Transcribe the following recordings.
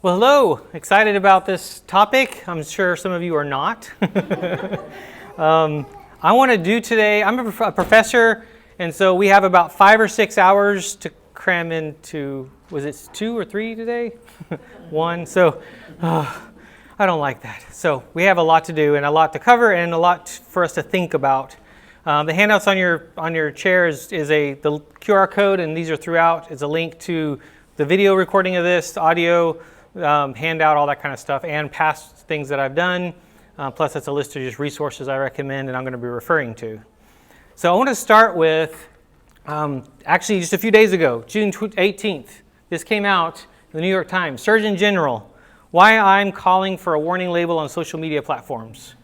Well, hello. Excited about this topic. I'm sure some of you are not. I want to do today, I'm a professor, and so we have about 5 or 6 hours to cram into, was it 2 or 3 today? 1. So I don't like that. So we have a lot to do and a lot to cover and a lot for us to think about. The handouts on your chairs is the QR code, and these are throughout. It's a link to the video recording of this, the audio, handout, all that kind of stuff, and past things that I've done. Plus, that's a list of just resources I recommend and I'm going to be referring to. So I want to start with, actually just a few days ago, June 18th, this came out in the New York Times. Surgeon General, why I'm calling for a warning label on social media platforms.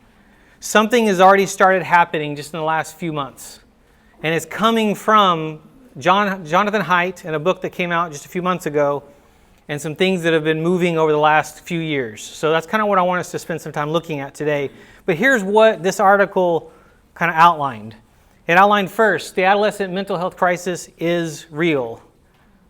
Something has already started happening just in the last few months. And it's coming from Jonathan Haidt in a book that came out just a few months ago, and some things that have been moving over the last few years. So that's kind of what I want us to spend some time looking at today. But here's what this article kind of outlined. It outlined first, the adolescent mental health crisis is real.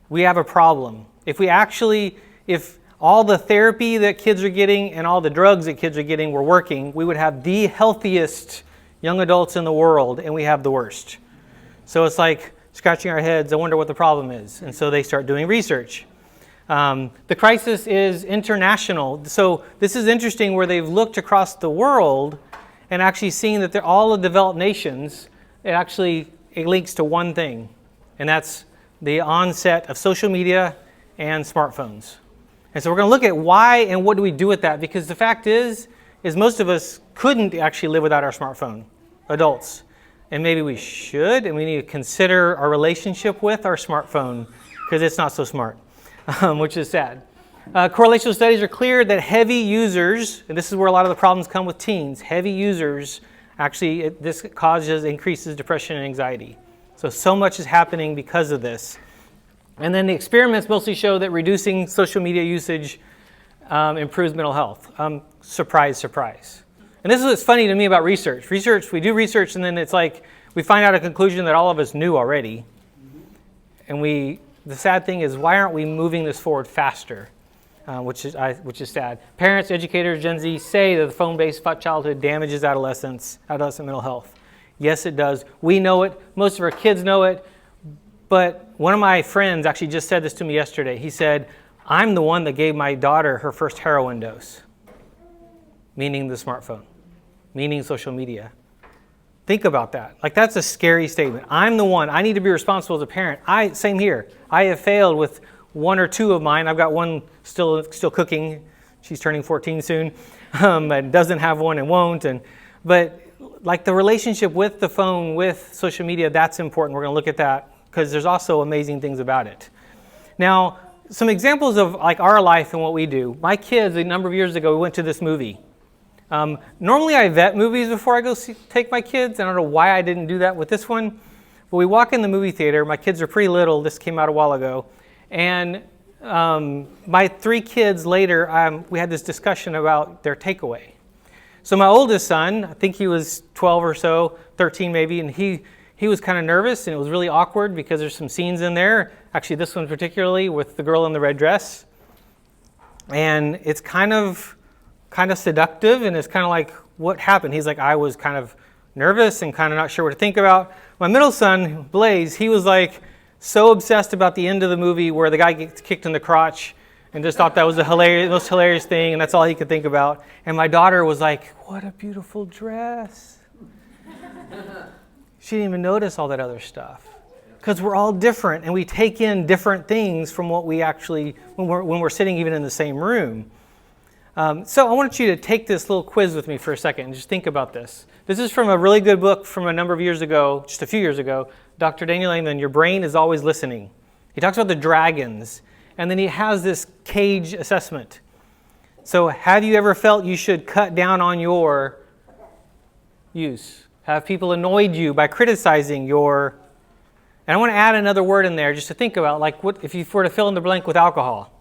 We have a problem. If all the therapy that kids are getting and all the drugs that kids are getting were working, we would have the healthiest young adults in the world, and we have the worst. So it's like scratching our heads, I wonder what the problem is. And so they start doing research. The crisis is international. So this is interesting where they've looked across the world and actually seen that all the developed nations, it links to one thing, and that's the onset of social media and smartphones. And so we're going to look at why and what do we do with that, because the fact is most of us couldn't actually live without our smartphone, adults. And maybe we should, and we need to consider our relationship with our smartphone because it's not so smart. Which is sad. Correlational studies are clear that heavy users, and this is where a lot of the problems come with teens, heavy users, this increases depression and anxiety. So much is happening because of this. And then the experiments mostly show that reducing social media usage improves mental health. Surprise, surprise. And this is what's funny to me about research. We do research, and then it's like we find out a conclusion that all of us knew already. And the sad thing is, why aren't we moving this forward faster? Which is sad. Parents, educators, Gen Z say that the phone-based childhood damages adolescent mental health. Yes, it does. We know it. Most of our kids know it. But one of my friends actually just said this to me yesterday. He said, I'm the one that gave my daughter her first heroin dose. Meaning the smartphone. Meaning social media. Think about that. That's a scary statement. I'm the one. I need to be responsible as a parent. Same here. I have failed with 1 or 2 of mine. I've got one still cooking. She's turning 14 soon, and doesn't have one and won't. But the relationship with the phone, with social media, that's important. We're going to look at that because there's also amazing things about it. Now, some examples of our life and what we do. My kids, a number of years ago, we went to this movie. Normally I vet movies before I go take my kids. I don't know why I didn't do that with this one. But we walk in the movie theater. My kids are pretty little. This came out a while ago. And my 3 kids later, we had this discussion about their takeaway. So my oldest son, I think he was 12 or so, 13 maybe, and he was kind of nervous, and it was really awkward because there's some scenes in there. Actually, this one particularly with the girl in the red dress. And it's kind of seductive, and it's kind of like, what happened? He's like, I was kind of nervous and kind of not sure what to think about. My middle son, Blaze, he was so obsessed about the end of the movie where the guy gets kicked in the crotch and just thought that was the most hilarious thing, and that's all he could think about. And my daughter was like, what a beautiful dress. She didn't even notice all that other stuff. Because we're all different, and we take in different things from what we actually, when we're sitting even in the same room. So I want you to take this little quiz with me for a second and just think about this. This is from a really good book from a number of years ago, just a few years ago, Dr. Daniel Amen, Your Brain is Always Listening. He talks about the dragons, and then he has this cage assessment. So have you ever felt you should cut down on your use? Have people annoyed you by criticizing your... And I want to add another word in there just to think about, what if you were to fill in the blank with alcohol?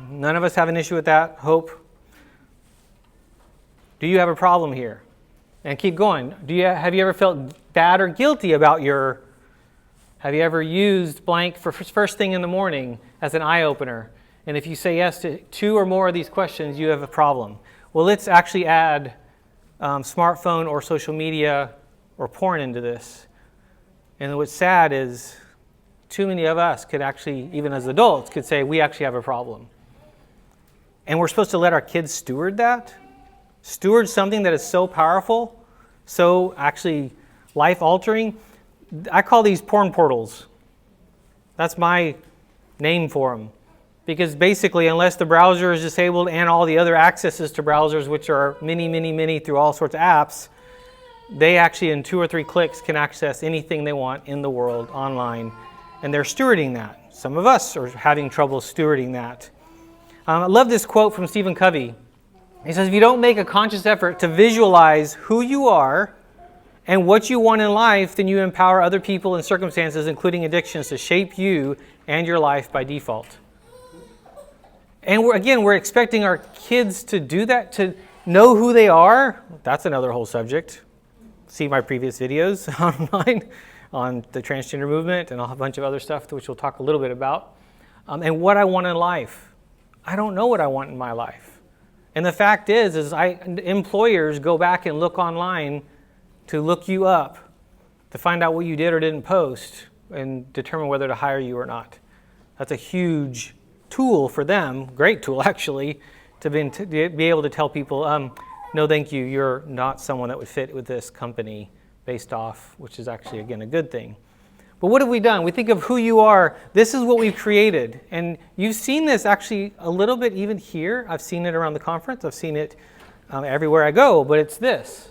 None of us have an issue with that, hope. Do you have a problem here? And keep going. Have you ever felt bad or guilty about have you ever used blank for first thing in the morning as an eye-opener? And if you say yes to 2 or more of these questions, you have a problem. Well, let's actually add smartphone or social media or porn into this. And what's sad is too many of us could actually, even as adults, could say we actually have a problem. And we're supposed to let our kids steward that? Steward something that is so powerful, so actually life-altering? I call these porn portals. That's my name for them. Because basically, unless the browser is disabled and all the other accesses to browsers, which are many through all sorts of apps, they actually in 2 or 3 clicks can access anything they want in the world online. And they're stewarding that. Some of us are having trouble stewarding that. I love this quote from Stephen Covey. He says, if you don't make a conscious effort to visualize who you are and what you want in life, then you empower other people and circumstances, including addictions, to shape you and your life by default. And we're expecting our kids to do that, to know who they are. That's another whole subject. See my previous videos online on the transgender movement and a bunch of other stuff, which we'll talk a little bit about. And what I want in life. I don't know what I want in my life. And the fact is employers go back and look online to look you up, to find out what you did or didn't post, and determine whether to hire you or not. That's a huge tool for them, great tool actually, to be able to tell people, no thank you, you're not someone that would fit with this company based off, which is actually, again, a good thing. But what have we done? We think of who you are. This is what we've created. And you've seen this actually a little bit even here. I've seen it around the conference. I've seen it everywhere I go, but it's this.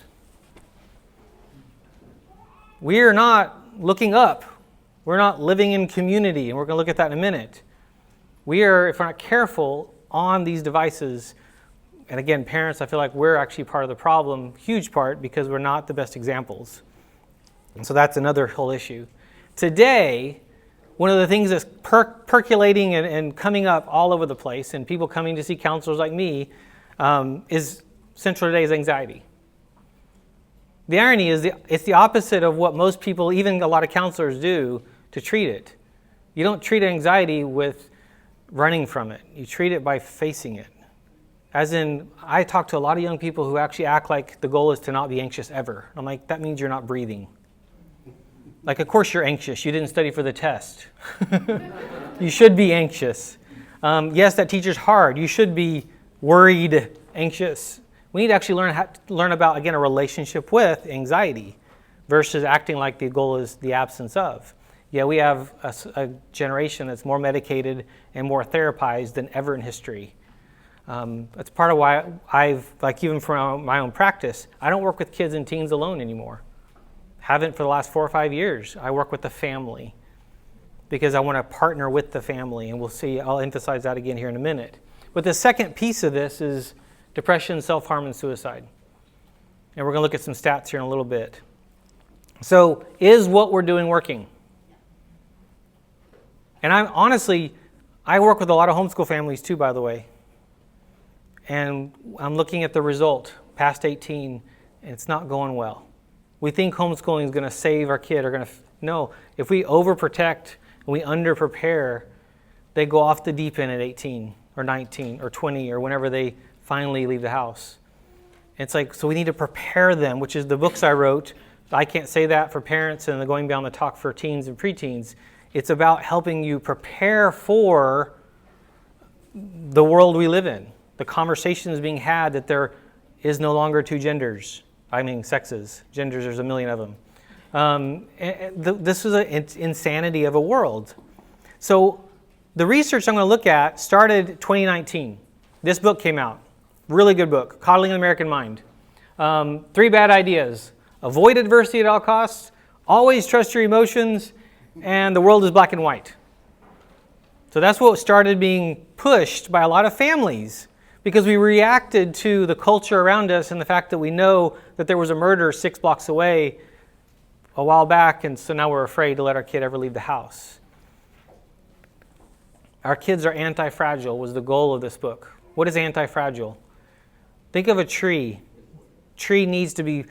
We are not looking up. We're not living in community, and we're going to look at that in a minute. We are, if we're not careful, on these devices. And again, parents, I feel like we're actually part of the problem, huge part, because we're not the best examples. And so that's another whole issue. Today, one of the things that's percolating and coming up all over the place, and people coming to see counselors like me, is central today is anxiety. The irony is it's the opposite of what most people, even a lot of counselors, do to treat it. You don't treat anxiety with running from it. You treat it by facing it. As in, I talk to a lot of young people who actually act like the goal is to not be anxious ever. I'm like, that means you're not breathing. Like, of course you're anxious. You didn't study for the test. You should be anxious. Yes, that teacher's hard. You should be worried, anxious. We need to actually learn about, again, a relationship with anxiety versus acting like the goal is the absence of. Yeah, we have a generation that's more medicated and more therapized than ever in history. That's part of why I've, like even from my own practice, I don't work with kids and teens alone anymore. Haven't for the last 4 or 5 years. I work with the family because I want to partner with the family, and we'll see, I'll emphasize that again here in a minute. But the second piece of this is depression, self-harm, and suicide. And we're going to look at some stats here in a little bit. So, is what we're doing working? And I work with a lot of homeschool families too, by the way. And I'm looking at the result, past 18, and it's not going well. We think homeschooling is going to save our kid. No, if we overprotect and we underprepare, they go off the deep end at 18 or 19 or 20 or whenever they finally leave the house. It's like, so we need to prepare them, which is the books I wrote. I can't say that for parents and going beyond the talk for teens and preteens. It's about helping you prepare for the world we live in. The conversations being had that there is no longer 2 genders. I mean sexes. Genders, there's a million of them. This is an insanity of a world. So the research I'm going to look at started 2019. This book came out. Really good book, Coddling the American Mind. 3 bad ideas. Avoid adversity at all costs, always trust your emotions, and the world is black and white. So that's what started being pushed by a lot of families because we reacted to the culture around us and the fact that we know that there was a murder 6 blocks away a while back, and so now we're afraid to let our kid ever leave the house. Our kids are anti-fragile was the goal of this book. What is anti-fragile? Think of a tree. Tree needs the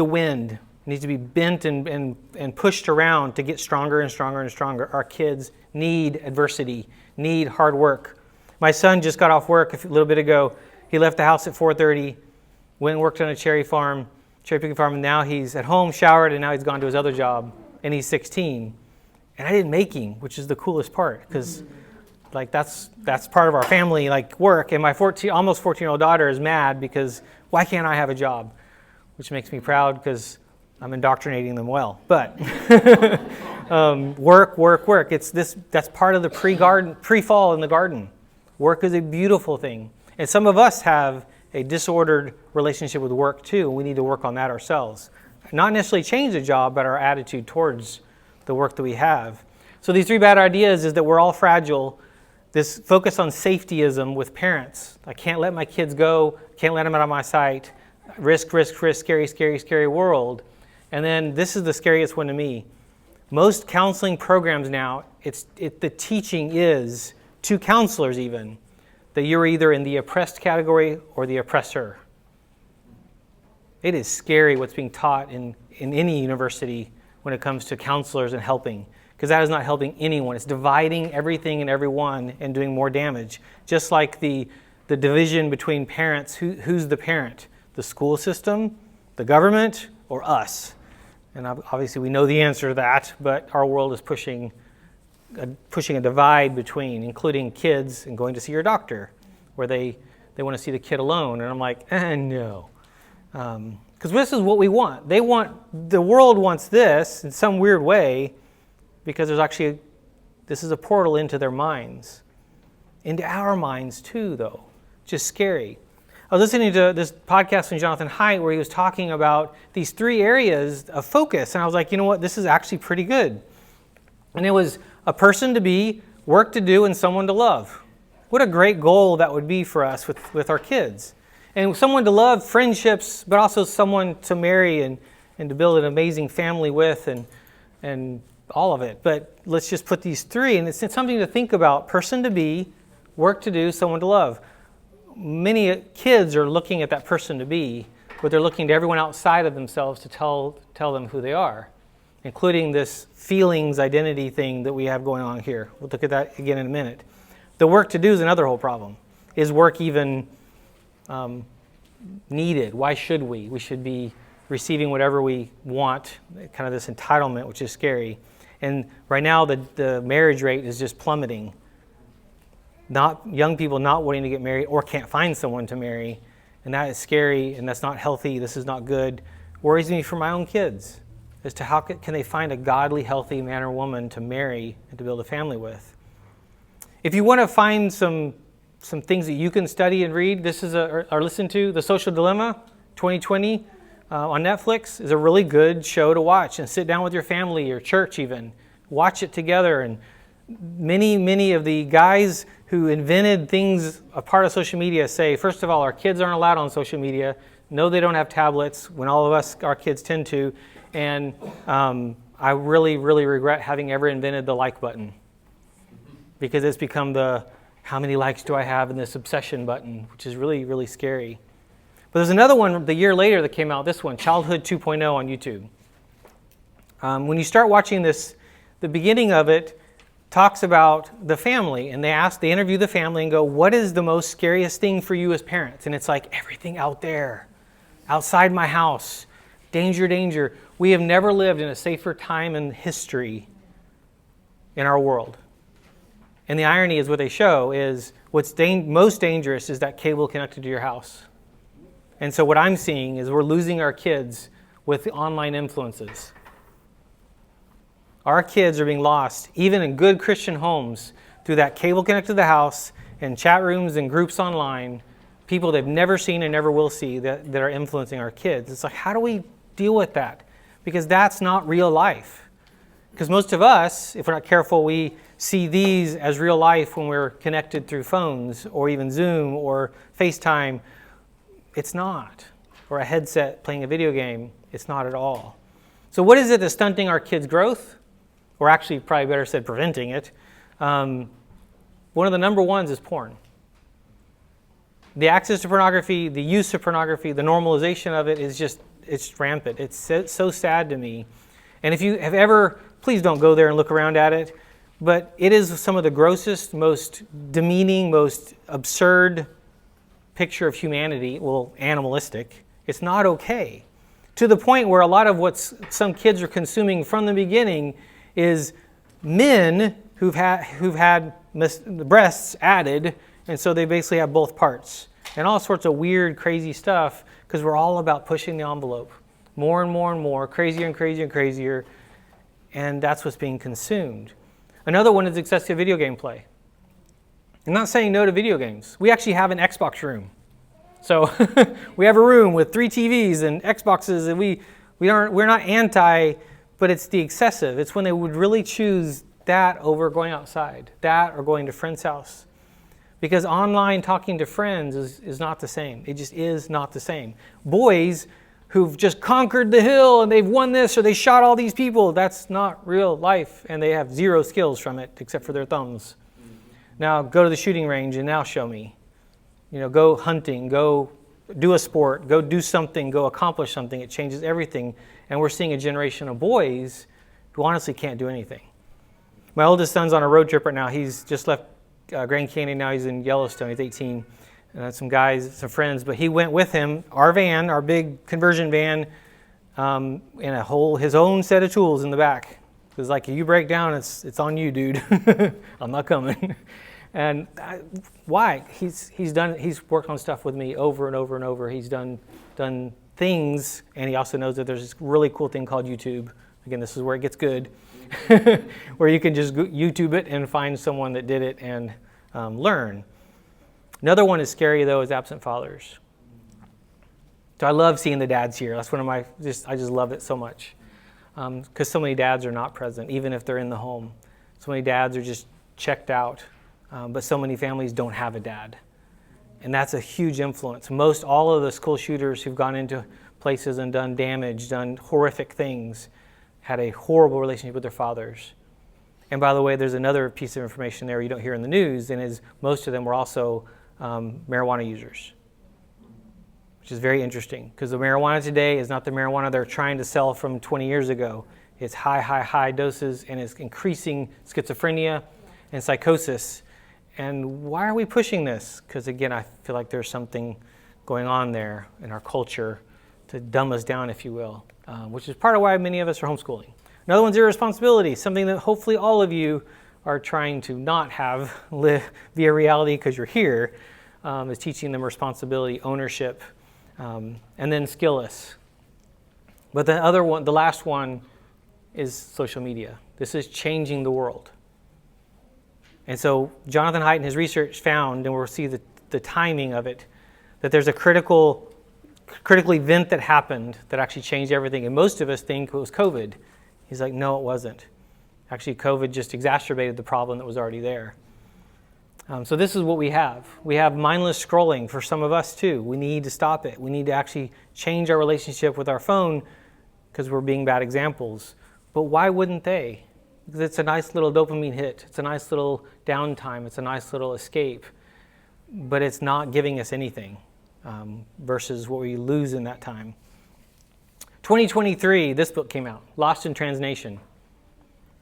wind, needs to be bent and pushed around to get stronger and stronger and stronger. Our kids need adversity, need hard work. My son just got off work a little bit ago. He left the house at 4:30, went and worked on a cherry picking farm, and now he's at home, showered, and now he's gone to his other job, and he's 16. And I didn't make him, which is the coolest part, because like that's part of our family, like work. And my almost 14-year-old daughter is mad because why can't I have a job? Which makes me proud because I'm indoctrinating them well. But work. That's part of the pre-fall in the garden. Work is a beautiful thing. And some of us have a disordered relationship with work too, and we need to work on that ourselves. Not necessarily change the job, but our attitude towards the work that we have. So these 3 bad ideas is that we're all fragile. This focus on safetyism with parents. I can't let my kids go, can't let them out of my sight. Risk, scary world. And then this is the scariest one to me. Most counseling programs now, the teaching is, to counselors even, that you're either in the oppressed category or the oppressor. It is scary what's being taught in any university when it comes to counselors and helping, because that is not helping anyone. It's dividing everything and everyone and doing more damage. Just like the division between parents, who's the parent? The school system, the government, or us? And obviously we know the answer to that, but our world is pushing a divide between, including kids and going to see your doctor, where they want to see the kid alone. And I'm like, no. Because this is what we want. The world wants this in some weird way, because this is a portal into their minds. Into our minds too, though. Just scary. I was listening to this podcast from Jonathan Haidt where he was talking about these 3 areas of focus. And I was like, you know what? This is actually pretty good. And it was a person to be, work to do, and someone to love. What a great goal that would be for us with our kids. And someone to love, friendships, but also someone to marry and to build an amazing family with and all of it. But let's just put these 3, and it's something to think about. Person to be, work to do, someone to love. Many kids are looking at that person to be, but they're looking to everyone outside of themselves to tell them who they are, including this feelings identity thing that we have going on here. We'll look at that again in a minute. The work to do is another whole problem. Is work even needed? Why should we? We should be receiving whatever we want, kind of this entitlement, which is scary. And right now the marriage rate is just plummeting. Young people not wanting to get married or can't find someone to marry. And that is scary, and that's not healthy. This is not good. Worries me for my own kids as to how can they find a godly, healthy man or woman to marry and to build a family with. If you want to find some things that you can study and read, this is or listen to, The Social Dilemma 2020 on Netflix is a really good show to watch, and sit down with your family or church even. Watch it together. And many of the guys who invented things a part of social media say, first of all, our kids aren't allowed on social media. No, they don't have tablets when all of us, our kids tend to. And I really, really regret having ever invented the like button, because it's become the how many likes do I have in this obsession button, which is really, really scary. But there's another one the year later that came out, this one, Childhood 2.0 on YouTube. When you start watching this, the beginning of it talks about the family, and they interview the family and go, what is the most scariest thing for you as parents? And it's like, everything out there, outside my house, danger. We have never lived in a safer time in history in our world. And the irony is what they show is what's most dangerous is that cable connected to your house. And so what I'm seeing is we're losing our kids with the online influences. Our kids are being lost, even in good Christian homes, through that cable connected to the house and chat rooms and groups online, people they've never seen and never will see that are influencing our kids. It's like, how do we deal with that? Because that's not real life. Because most of us, if we're not careful, we see these as real life when we're connected through phones or even Zoom or FaceTime. It's not. Or a headset playing a video game. It's not at all. So what is it that's stunting our kids' growth? Or actually, probably better said, preventing it. One of the number ones is porn. The access to pornography, the use of pornography, the normalization of it is it's rampant. It's so sad to me. And if you have ever, please don't go there and look around at it. But it is some of the grossest, most demeaning, most absurd picture of humanity, well, animalistic. It's not okay. To the point where a lot of what some kids are consuming from the beginning is men who've had the breasts added, and so they basically have both parts. And all sorts of weird, crazy stuff, because we're all about pushing the envelope. More and more and more, crazier and crazier and crazier, and that's what's being consumed. Another one is excessive video game play. I'm not saying no to video games. We actually have an Xbox room. So we have a room with 3 TVs and Xboxes, and we're not anti, but it's the excessive. It's when they would really choose that over going outside, that or going to friend's house. Because online talking to friends is not the same. It just is not the same. Boys who've just conquered the hill and they've won this or they shot all these people, that's not real life. And they have 0 skills from it except for their thumbs. Now go to the shooting range and now show me. Go hunting, go do a sport, go do something, go accomplish something. It changes everything. And we're seeing a generation of boys who honestly can't do anything. My oldest son's on a road trip right now. He's just left Grand Canyon, now he's in Yellowstone, he's 18. Some guys, some friends, but he went with him, our van, our big conversion van, and his own set of tools in the back. It was like, if you break down, it's on you, dude. I'm not coming. And why? He's worked on stuff with me over and over and over. He's done things, and he also knows that there's this really cool thing called YouTube. Again, this is where it gets good. Where you can just YouTube it and find someone that did it and learn. Another one is scary, though, is absent fathers. So I love seeing the dads here. That's one of I just love it so much. Because so many dads are not present, even if they're in the home. So many dads are just checked out. But so many families don't have a dad. And that's a huge influence. All of the school shooters who've gone into places and done damage, done horrific things, had a horrible relationship with their fathers. And by the way, there's another piece of information there you don't hear in the news, and is most of them were also marijuana users, which is very interesting because the marijuana today is not the marijuana they're trying to sell from 20 years ago. It's high doses, and it's increasing schizophrenia and psychosis. And why are we pushing this? Because again, I feel like there's something going on there in our culture to dumb us down, if you will. Which is part of why many of us are homeschooling. Another one's irresponsibility, something that hopefully all of you are trying to not have live via reality because you're here, is teaching them responsibility, ownership, and then skillless. But the last one is social media. This is changing the world. And so Jonathan Haidt in his research found, and we'll see the timing of it, that there's a critical event that happened that actually changed everything. And most of us think it was COVID. He's like, no, it wasn't. Actually, COVID just exacerbated the problem that was already there. So this is what we have. We have mindless scrolling for some of us too. We need to stop it. We need to actually change our relationship with our phone because we're being bad examples. But why wouldn't they? Because it's a nice little dopamine hit. It's a nice little downtime. It's a nice little escape. But it's not giving us anything. Versus what we lose in that time. 2023, this book came out, Lost in Transnation.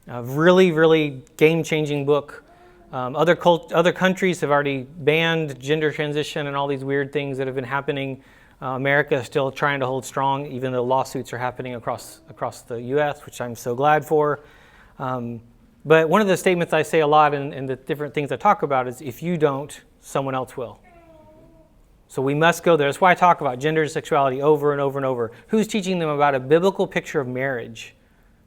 A really, really game-changing book. Other countries have already banned gender transition and all these weird things that have been happening. America is still trying to hold strong, even though lawsuits are happening across the U.S., which I'm so glad for. But one of the statements I say a lot and the different things I talk about is, if you don't, someone else will. So we must go there. That's why I talk about gender and sexuality over and over and over. Who's teaching them about a biblical picture of marriage?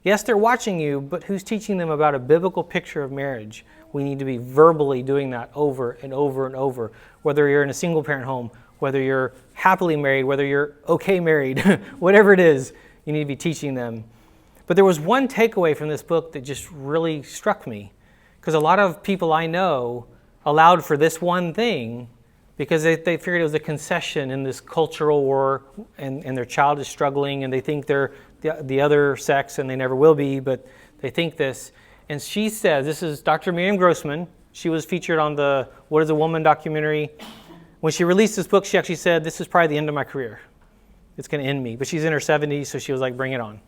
Yes, they're watching you, but who's teaching them about a biblical picture of marriage? We need to be verbally doing that over and over and over. Whether you're in a single-parent home, whether you're happily married, whether you're okay married, whatever it is, you need to be teaching them. But there was one takeaway from this book that just really struck me. Because a lot of people I know allowed for this one thing because they figured it was a concession in this cultural war, and their child is struggling, and they think they're the other sex, and they never will be, but they think this. And she says, this is Dr. Miriam Grossman. She was featured on the What is a Woman documentary. When she released this book, she actually said, this is probably the end of my career. It's going to end me. But she's in her 70s, so she was like, bring it on.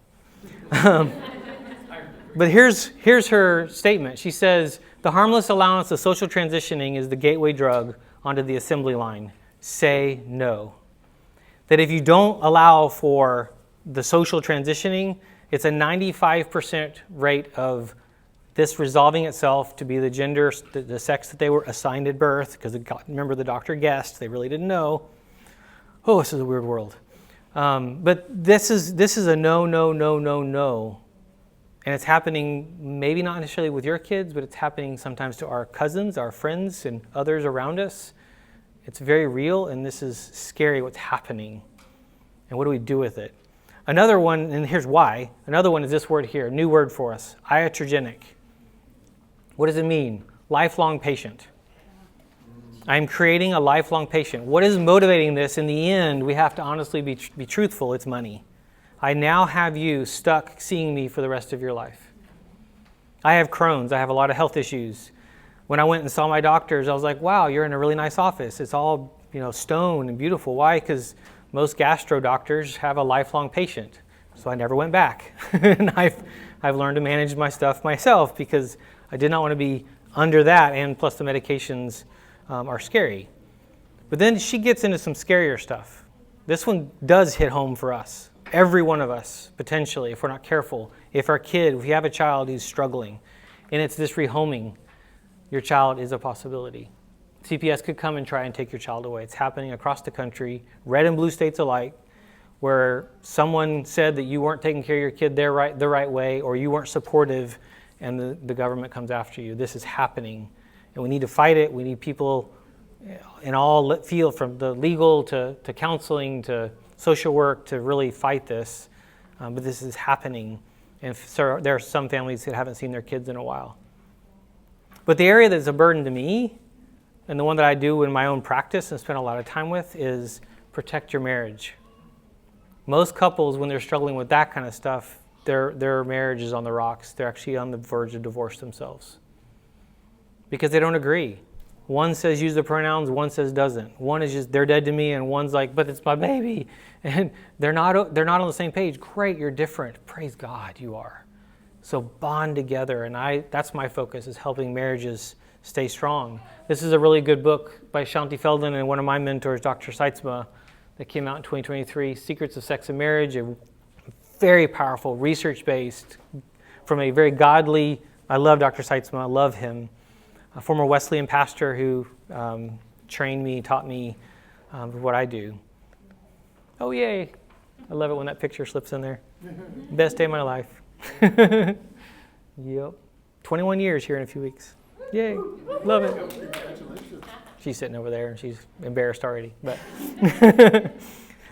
But here's her statement. She says, the harmless allowance of social transitioning is the gateway drug onto the assembly line. Say no. That if you don't allow for the social transitioning, it's a 95% rate of this resolving itself to be the gender, the sex that they were assigned at birth, because remember the doctor guessed, they really didn't know. Oh, this is a weird world. But this is a no, no, no, no, no. And it's happening maybe not necessarily with your kids, but it's happening sometimes to our cousins, our friends, and others around us. It's very real, and this is scary what's happening. And what do we do with it? Another one, and here's why. Another one is this word here, new word for us, iatrogenic. What does it mean? Lifelong patient. I'm creating a lifelong patient. What is motivating this? In the end, we have to honestly be truthful. It's money. I now have you stuck seeing me for the rest of your life. I have Crohn's. I have a lot of health issues. When I went and saw my doctors, I was like, wow, you're in a really nice office. It's all, stone and beautiful. Why? Because most gastro doctors have a lifelong patient. So I never went back. And I've learned to manage my stuff myself because I did not want to be under that, and plus the medications are scary. But then she gets into some scarier stuff. This one does hit home for us. Every one of us, potentially, if we're not careful. If you have a child who's struggling, and it's this rehoming, your child is a possibility. CPS could come and try and take your child away. It's happening across the country, red and blue states alike, where someone said that you weren't taking care of your kid the right way, or you weren't supportive, and the government comes after you. This is happening, and we need to fight it. We need people in all fields, from the legal to counseling to social work, to really fight this. But this is happening, and so there are some families that haven't seen their kids in a while. But the area that's a burden to me, and the one that I do in my own practice and spend a lot of time with, is protect your marriage. Most couples, when they're struggling with that kind of stuff, their marriage is on the rocks. They're actually on the verge of divorce themselves because they don't agree. One says use the pronouns, one says doesn't. One is just, they're dead to me, and one's like, but it's my baby. And they're not on the same page. Great, you're different. Praise God, you are. So bond together, and that's my focus, is helping marriages stay strong. This is a really good book by Shanti Feldman and one of my mentors, Dr. Seitzma, that came out in 2023, Secrets of Sex and Marriage, a very powerful, research-based, from a very godly, I love Dr. Seitzma, I love him, a former Wesleyan pastor who trained me, taught me what I do. Oh, yay. I love it when that picture slips in there. Best day of my life. Yep. 21 years here in a few weeks. Yay. Love it. She's sitting over there and she's embarrassed already. But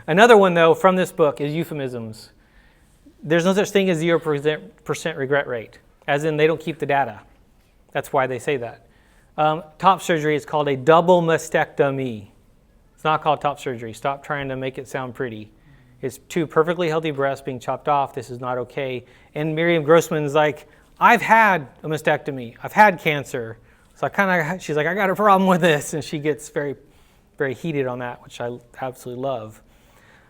another one, though, from this book is euphemisms. There's no such thing as 0% regret rate, as in they don't keep the data. That's why they say that. Top surgery is called a double mastectomy. It's not called top surgery. Stop trying to make it sound pretty. It's two perfectly healthy breasts being chopped off. This is not okay. And Miriam Grossman's like, I've had a mastectomy. I've had cancer. So she's like, I got a problem with this. And she gets very, very heated on that, which I absolutely love.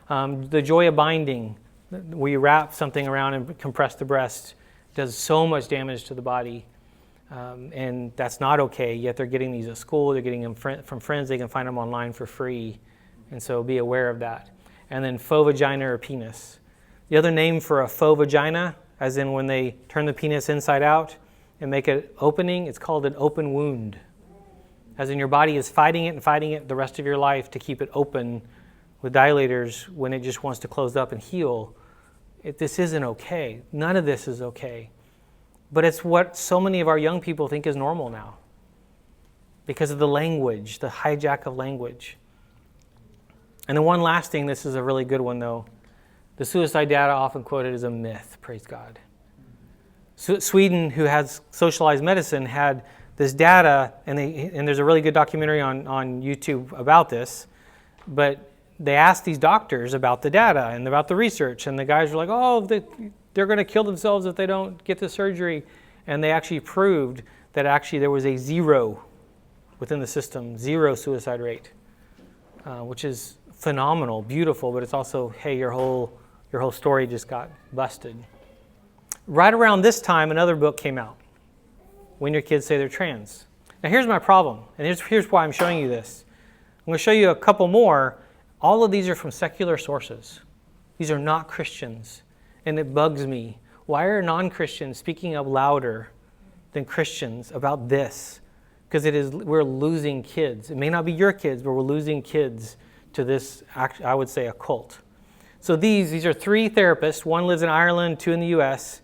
The joy of binding, where you wrap something around and compress the breast, does so much damage to the body. And that's not okay, yet they're getting these at school, they're getting them from friends, they can find them online for free. And so be aware of that. And then faux vagina or penis. The other name for a faux vagina, as in when they turn the penis inside out and make an opening, it's called an open wound. As in your body is fighting it the rest of your life to keep it open with dilators when it just wants to close up and heal. This isn't okay. None of this is okay. But it's what so many of our young people think is normal now because of the language, the hijack of language. And then one last thing, this is a really good one though. The suicide data often quoted as a myth, praise God. Sweden, who has socialized medicine, had this data, and there's a really good documentary on YouTube about this, but they asked these doctors about the data and about the research, and the guys were like, oh, they're going to kill themselves if they don't get the surgery. And they actually proved that actually there was a zero within the system, zero suicide rate, which is phenomenal, beautiful, but it's also, hey, your whole story just got busted. right around this time, another book came out, When Your Kids Say They're Trans. Now here's my problem, and here's why I'm showing you this. I'm going to show you a couple more. All of these are from secular sources. These are not Christians, and it bugs me. Why are non-Christians speaking up louder than Christians about this? Because we're losing kids. It may not be your kids, but we're losing kids to this, I would say, a cult. So these are 3 therapists. One lives in Ireland, 2 in the U.S.,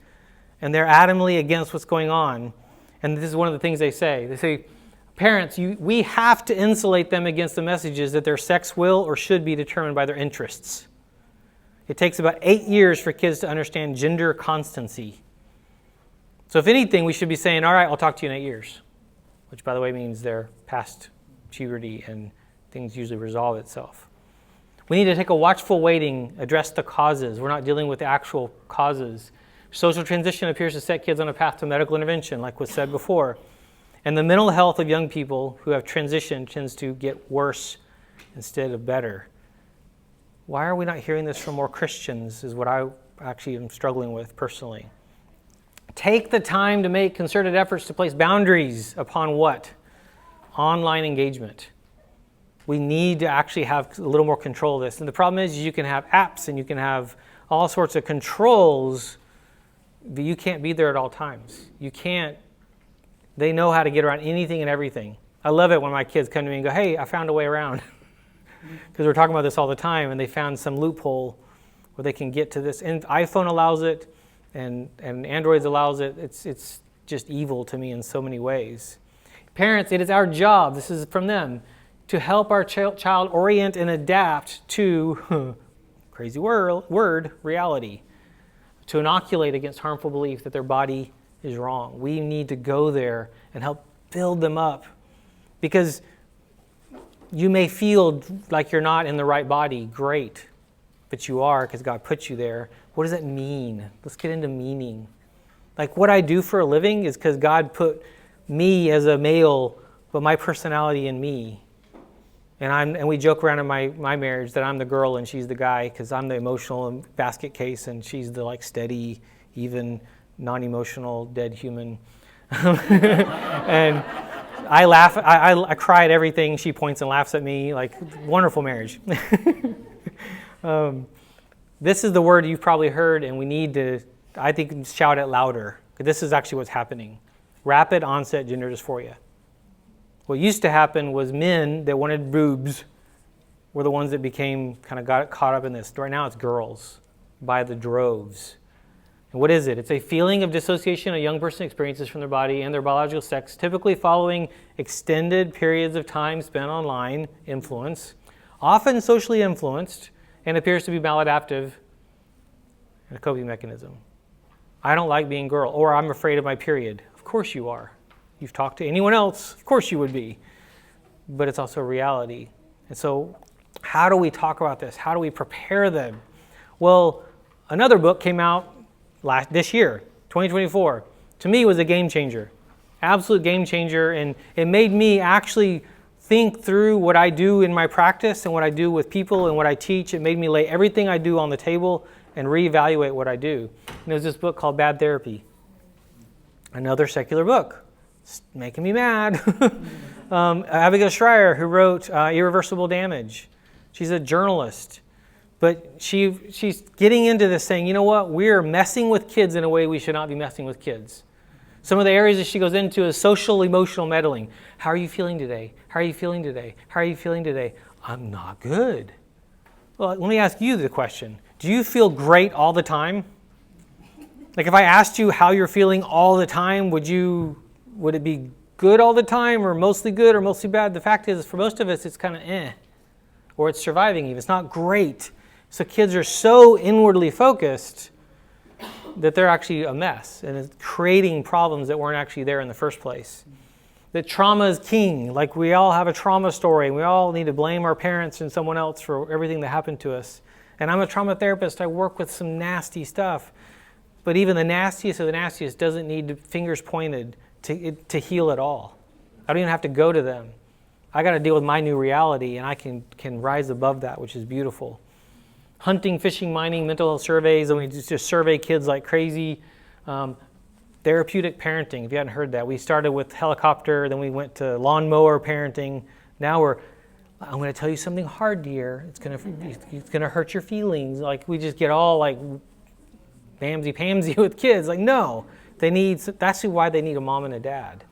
and they're adamantly against what's going on. And this is one of the things they say. They say, parents, we have to insulate them against the messages that their sex will or should be determined by their interests. It takes about 8 years for kids to understand gender constancy. So if anything, we should be saying, all right, I'll talk to you in 8 years. Which, by the way, means they're past puberty and things usually resolve itself. We need to take a watchful waiting, address the causes. We're not dealing with the actual causes. Social transition appears to set kids on a path to medical intervention, like was said before. And the mental health of young people who have transitioned tends to get worse instead of better. Why are we not hearing this from more Christians is what I actually am struggling with personally. Take the time to make concerted efforts to place boundaries upon what? Online engagement. We need to actually have a little more control of this. And the problem is you can have apps and you can have all sorts of controls, but you can't be there at all times. You can't. They know how to get around anything and everything. I love it when my kids come to me and go, hey, I found a way around. Because we're talking about this all the time, and they found some loophole where they can get to this. And iPhone allows it, and Android allows it. It's just evil to me in so many ways. Parents, it is our job, this is from them, to help our child orient and adapt to, crazy word, reality. To inoculate against harmful belief that their body is wrong. We need to go there and help build them up. Because you may feel like you're not in the right body. Great. But you are because God put you there. What does that mean? Let's get into meaning. Like what I do for a living is because God put me as a male, but my personality in me. And we joke around in my marriage that I'm the girl and she's the guy because I'm the emotional basket case and she's the like steady, even non-emotional, dead human. And I laugh, I cry at everything. She points and laughs at me. Like, wonderful marriage. This is the word you've probably heard, and we need to, I think, shout it louder. This is actually what's happening. Rapid onset gender dysphoria. What used to happen was men that wanted boobs were the ones that got caught up in this. Right now it's girls by the droves. And what is it? It's a feeling of dissociation a young person experiences from their body and their biological sex, typically following extended periods of time spent online influence, often socially influenced, and appears to be maladaptive and a coping mechanism. I don't like being girl, or I'm afraid of my period. Of course you are. You've talked to anyone else, of course you would be. But it's also a reality. And so how do we talk about this? How do we prepare them? Well, another book came out this year, 2024. To me, it was a game changer. Absolute game changer. And it made me actually think through what I do in my practice and what I do with people and what I teach. It made me lay everything I do on the table and reevaluate what I do. And there's this book called Bad Therapy. Another secular book. It's making me mad. Abigail Schreier, who wrote Irreversible Damage. She's a journalist. But she's getting into this saying, you know what? We're messing with kids in a way we should not be messing with kids. Some of the areas that she goes into is social emotional meddling. How are you feeling today? How are you feeling today? How are you feeling today? I'm not good. Well, let me ask you the question. Do you feel great all the time? Like if I asked you how you're feeling all the time, would it be good all the time or mostly good or mostly bad? The fact is, for most of us, it's kind of or it's surviving even. It's not great. So kids are so inwardly focused that they're actually a mess and it's creating problems that weren't actually there in the first place. That trauma is king. Like we all have a trauma story and we all need to blame our parents and someone else for everything that happened to us. And I'm a trauma therapist. I work with some nasty stuff. But even the nastiest of the nastiest doesn't need fingers pointed to heal at all. I don't even have to go to them. I got to deal with my new reality and I can rise above that, which is beautiful. Hunting, fishing, mining, mental health surveys, and we just survey kids like crazy. Therapeutic parenting, if you hadn't heard that. We started with helicopter, then we went to lawnmower parenting. Now I'm going to tell you something hard, dear. It's going to hurt your feelings. Like, we just get all like bamsy-pamsy with kids. Like, no. That's why they need a mom and a dad.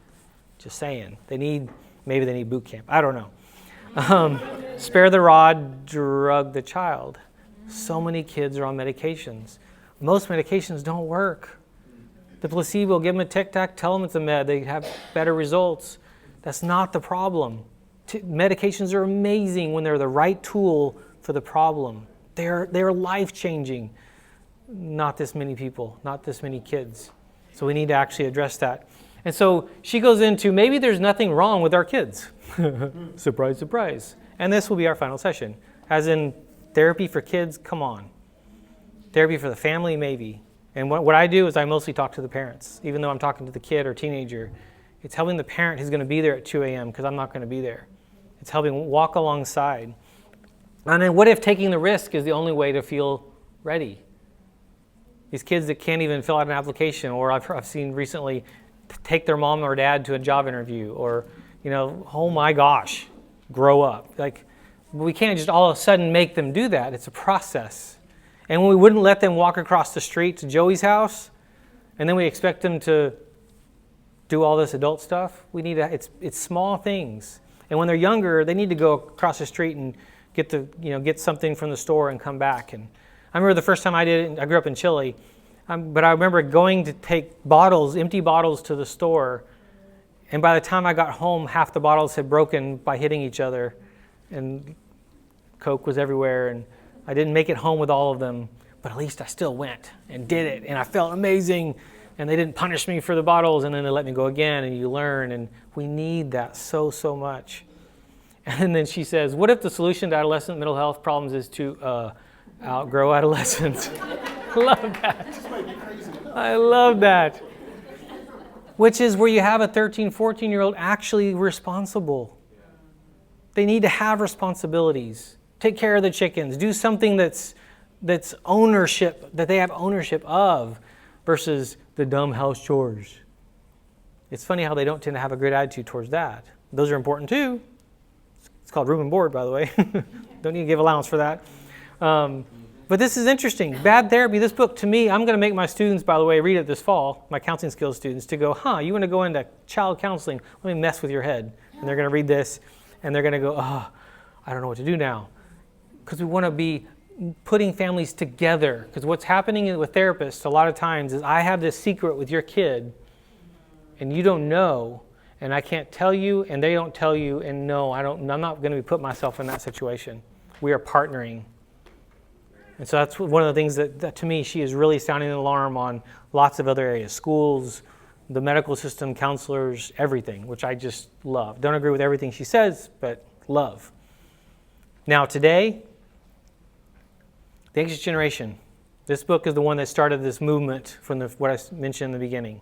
Just saying. Maybe they need boot camp. I don't know. Spare the rod, drug the child. So many kids are on medications. Most medications don't work. The placebo, give them a tic-tac, tell them it's a med. They have better results. That's not the problem. Medications are amazing when they're the right tool for the problem. They're life-changing. Not this many people, not this many kids. So we need to actually address that. And so she goes into, maybe there's nothing wrong with our kids. Surprise, surprise. And this will be our final session. As in, therapy for kids, come on. Therapy for the family, maybe. And what I do is I mostly talk to the parents. Even though I'm talking to the kid or teenager, it's helping the parent who's going to be there at 2 a.m. because I'm not going to be there. It's helping walk alongside. And then what if taking the risk is the only way to feel ready? These kids that can't even fill out an application, or I've seen recently take their mom or dad to a job interview, or, oh my gosh, grow up. Like, we can't just all of a sudden make them do that. It's a process. And when we wouldn't let them walk across the street to Joey's house, and then we expect them to do all this adult stuff, it's small things. And when they're younger, they need to go across the street and get something from the store and come back. And I remember the first time I did it, I grew up in Chile, but I remember going to take empty bottles to the store, and by the time I got home, half the bottles had broken by hitting each other, and Coke was everywhere, and I didn't make it home with all of them, but at least I still went and did it, and I felt amazing, and they didn't punish me for the bottles, and then they let me go again, and you learn, and we need that so much. And then she says, what if the solution to adolescent mental health problems is to outgrow adolescence? Love that. I love that. Which is where you have a 13, 14-year-old actually responsible. They need to have responsibilities. Take care of the chickens. Do something that's ownership, that they have ownership of, versus the dumb house chores. It's funny how they don't tend to have a great attitude towards that. Those are important too. It's called room and board, by the way. Don't need to give allowance for that. But this is interesting. Bad therapy, this book, to me, I'm going to make my students, by the way, read it this fall, my counseling skills students, to go, you want to go into child counseling? Let me mess with your head. And they're going to read this, and they're going to go, I don't know what to do now. Because we want to be putting families together. Because what's happening with therapists a lot of times is I have this secret with your kid, and you don't know, and I can't tell you, and they don't tell you, and no, I'm not going to put myself in that situation. We are partnering. And so that's one of the things that to me, she is really sounding an alarm on lots of other areas. Schools, the medical system, counselors, everything, which I just love. Don't agree with everything she says, but love. Now today, the Anxious Generation. This book is the one that started this movement from what I mentioned in the beginning.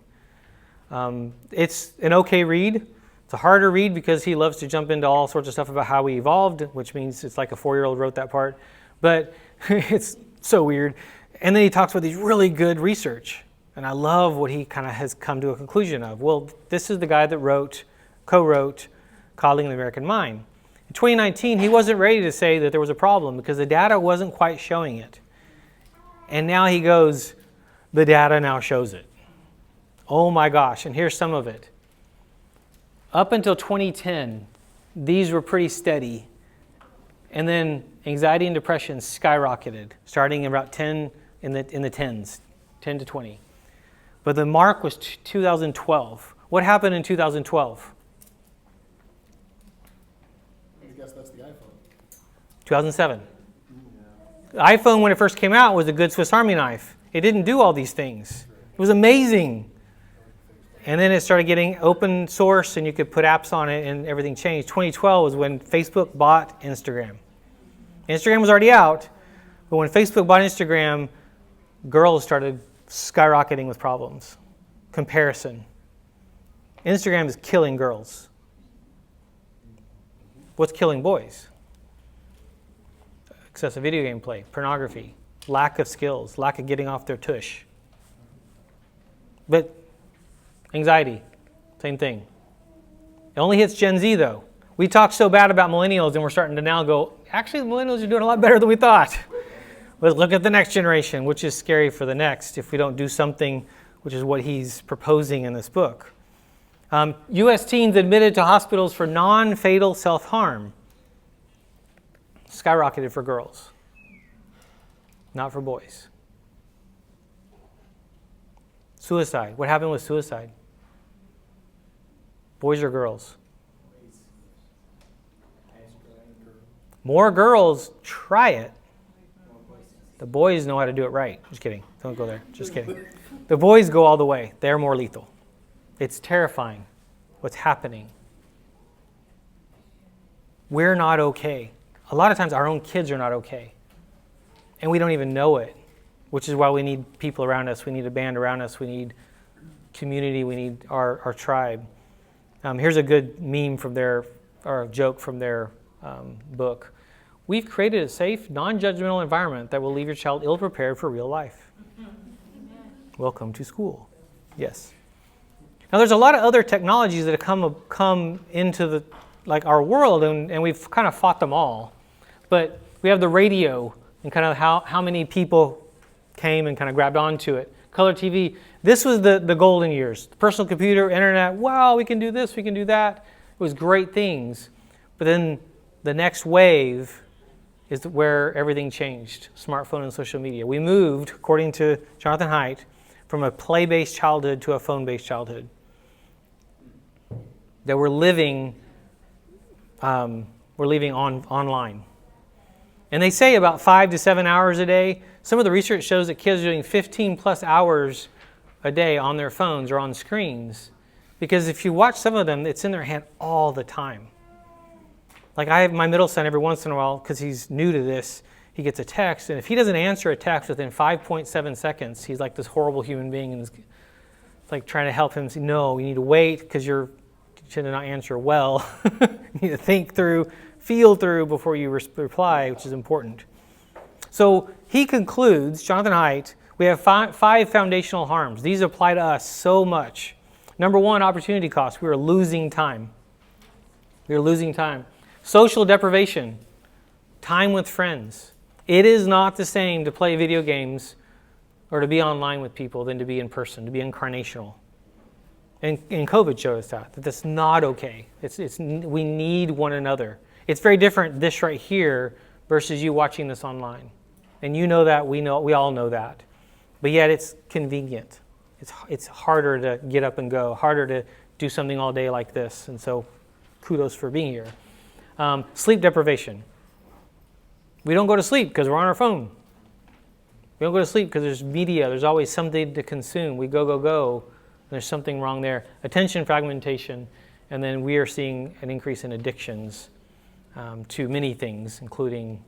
It's an okay read. It's a harder read because he loves to jump into all sorts of stuff about how we evolved, which means it's like a 4-year-old wrote that part. But it's so weird. And then he talks about these really good research. And I love what he kind of has come to a conclusion of. Well, this is the guy that co-wrote Coddling the American Mind. In 2019, he wasn't ready to say that there was a problem because the data wasn't quite showing it. And now he goes, the data now shows it. Oh my gosh, and here's some of it. Up until 2010, these were pretty steady. And then anxiety and depression skyrocketed, starting about 10 in the 10s, 10 to 20. But the mark was 2012. What happened in 2012? I guess that's the iPhone. 2007. The iPhone, when it first came out, was a good Swiss Army knife. It didn't do all these things. It was amazing. And then it started getting open source, and you could put apps on it, and everything changed. 2012 was when Facebook bought Instagram. Instagram was already out, but when Facebook bought Instagram, girls started skyrocketing with problems. Comparison. Instagram is killing girls. What's killing boys? Excessive video game play, pornography, lack of skills, lack of getting off their tush. But anxiety, same thing. It only hits Gen Z though. We talk so bad about millennials and we're starting to now go, actually the millennials are doing a lot better than we thought. Let's look at the next generation, which is scary for the next if we don't do something, which is what he's proposing in this book. U.S. teens admitted to hospitals for non-fatal self-harm. Skyrocketed for girls, not for boys. Suicide. What happened with suicide? Boys or girls? More girls try it. The boys know how to do it right. Just kidding. Don't go there. Just kidding. The boys go all the way. They're more lethal. It's terrifying what's happening. We're not okay. A lot of times our own kids are not okay. And we don't even know it, which is why we need people around us. We need a band around us. We need community. We need our tribe. Here's a good meme from their, or a joke from their book. We've created a safe, non-judgmental environment that will leave your child ill-prepared for real life. Welcome to school. Yes. Now, there's a lot of other technologies that have come into our world, and we've kind of fought them all. But we have the radio, and kind of how many people came and kind of grabbed onto it. Color TV. This was the golden years. The personal computer, internet. Wow, we can do this, we can do that. It was great things. But then the next wave is where everything changed. Smartphone and social media. We moved, according to Jonathan Haidt, from a play-based childhood to a phone-based childhood. That we're living online. And they say about 5 to 7 hours a day. Some of the research shows that kids are doing 15 plus hours a day on their phones or on screens. Because if you watch some of them, it's in their hand all the time. Like I have my middle son every once in a while, because he's new to this, he gets a text, and if he doesn't answer a text within 5.7 seconds, he's like this horrible human being, and it's like trying to help him say, no, you need to wait, because you should not answer well. You need to think through, feel through before you reply, which is important. So he concludes, Jonathan Haidt, we have five foundational harms. These apply to us so much. Number one, opportunity cost. We are losing time. We are losing time. Social deprivation, time with friends. It is not the same to play video games or to be online with people than to be in person, to be incarnational. And COVID showed us that that's not okay. We need one another. It's very different, this right here, versus you watching this online. And you know that, we all know that. But yet it's convenient. It's harder to get up and go, harder to do something all day like this. And so kudos for being here. Sleep deprivation. We don't go to sleep because we're on our phone. We don't go to sleep because there's media. There's always something to consume. We go, and there's something wrong there. Attention fragmentation. And then we are seeing an increase in addictions to many things, including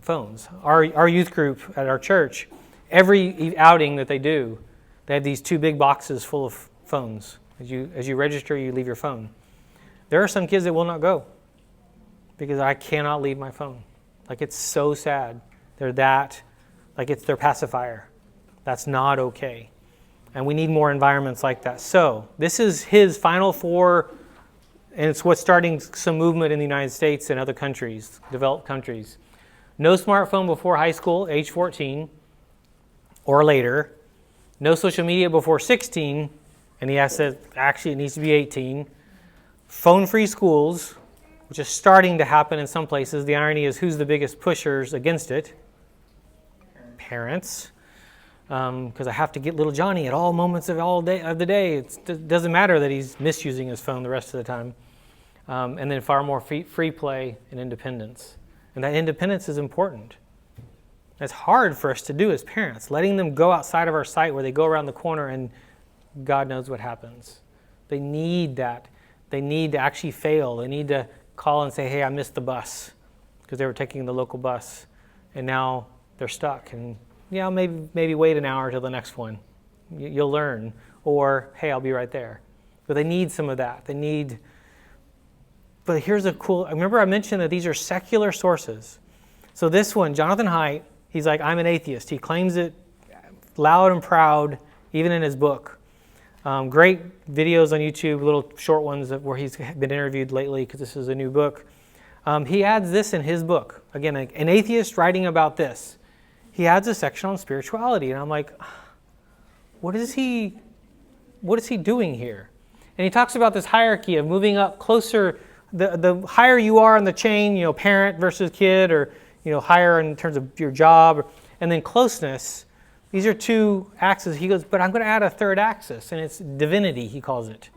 phones. Our youth group at our church, every outing that they do, they have these 2 big boxes full of phones. As you register, you leave your phone. There are some kids that will not go because I cannot leave my phone. Like, it's so sad. They're that, like it's their pacifier. That's not okay. And we need more environments like that. So this is his final 4, and it's what's starting some movement in the United States and other countries, developed countries. No smartphone before high school, age 14 or later. No social media before 16, and he said actually it needs to be 18. Phone-free schools, which is starting to happen in some places. The irony is, who's the biggest pushers against it? Parents. Because I have to get little Johnny at all moments of the day. It doesn't matter that he's misusing his phone the rest of the time. And then far more free play and independence. And that independence is important. It's hard for us to do as parents, letting them go outside of our sight where they go around the corner and God knows what happens. They need that. They need to actually fail. They need to call and say, hey, I missed the bus, because they were taking the local bus and now they're stuck. And maybe wait an hour till the next one. You'll learn. Or, hey, I'll be right there. But they need some of that. But here's remember I mentioned that these are secular sources. So this one, Jonathan Haidt, he's like, I'm an atheist. He claims it loud and proud, even in his book. Great videos on YouTube, little short ones where he's been interviewed lately because this is a new book. He adds this in his book. Again, an atheist writing about this. He adds a section on spirituality, and I'm like, what is he doing here? And he talks about this hierarchy of moving up closer. The higher you are on the chain, parent versus kid, or higher in terms of your job, and then closeness. These are two axes. He goes, but I'm going to add a third axis, and it's divinity, he calls it.